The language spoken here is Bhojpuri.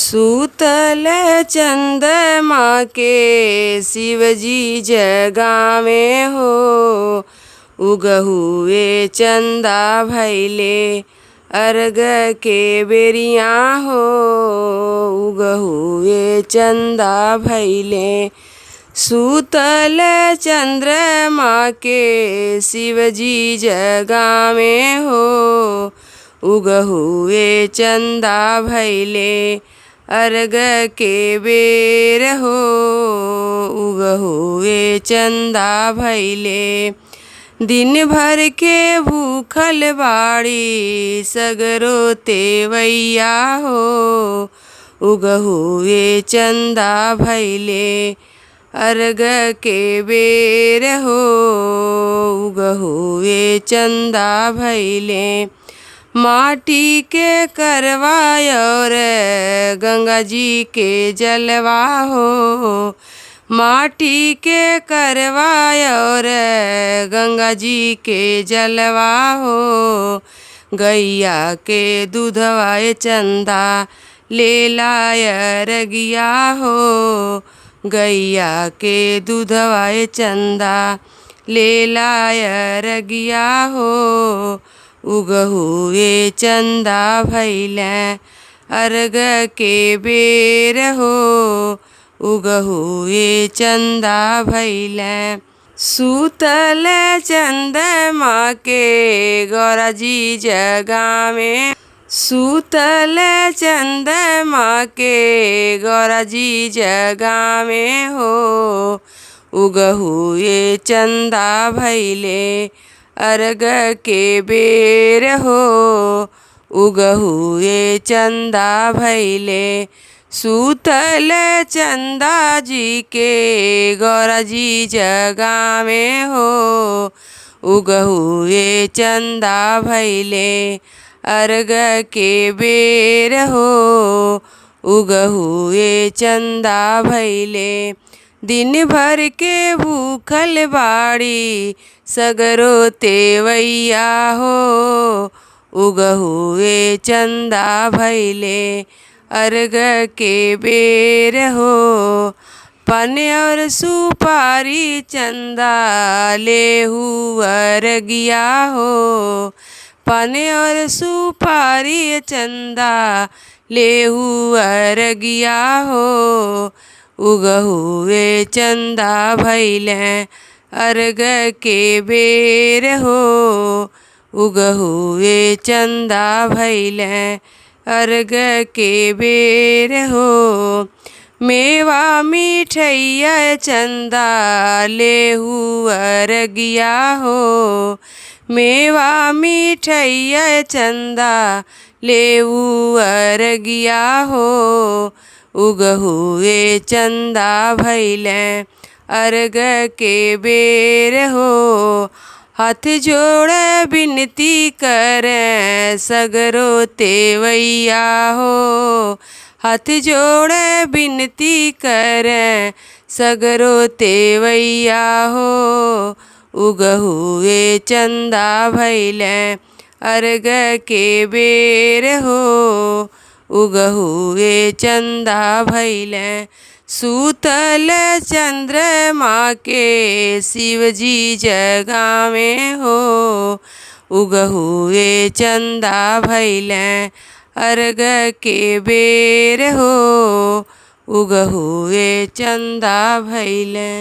सूतल चंद्रमा के शिवजी जगावे हो। उगहुए चंदा भैले अर्घ के बेरिया हो। उगहुए चंदा भैले सूतल चंद्रमा के शिवजी जगावे हो। उगहुए चंदा भैले अर्घ के बेर हो। उगहुए चंदा भैले दिन भर के भूखल बाड़ी सगरो तेवैया हो। उगहुए चंदा भैले अर्घ के बेर हो। उगहुए चंदा भैले माटी के करवाय और गंगा जी के जलवा हो। माटी के करवाय और गंगा जी के जलवा हो। गैया के दूधवाए चंदा ले लाय रगिया हो। गैया के दूधवाए चंदा ले लाय रगिया हो। उगहुए चंदा भैले अर्घ के बेर हो। उगहुए चंदा भैले सूतल चंद्रमा के गौरा जी जगावे। सूतल चंद्रमा के गौरा जी जगावे हो। उगहुए चंदा भैले अर्घ के बेर हो। उगहुए चंदा भैले सूतल चंदा जी के गौरा जी जगावे हो। उगहुए चंदा भैले अर्घ के बेर हो। उगहुए चंदा भैले दिन भर के भूखल बाड़ी सगरो तेवैया हो। उगहुए चंदा भैले अर्घ के बेर हो। पान और सुपारी चंदा लेहु अर्घिया हो। पान और सुपारी चंदा लेहु अर्घिया हो। उगहुए चंदा भैले अर्घ के बेर हो। उगहुए चंदा भैले अर्घ के बेर हो। मेवा मिठैया चंदा लेहु अर्घिया हो। मेवा मिठैया चंदा लेहु अर्घिया हो। उगहुए चंदा भैले अर्घ के बेर हो। हाथ जोड़ बिनती करे सगरो तेवैया हो। हाथ जोड़ बिनती करे सगरो तेवैया हो। उगहुए चंदा भैले अर्घ के बेर हो। उगहुए चंदा भैले सूतल चंद्रमा के शिवजी जगावे हो। उगहुए चंदा भैले अर्घ के बेर हो। उगहुए चंदा भैले।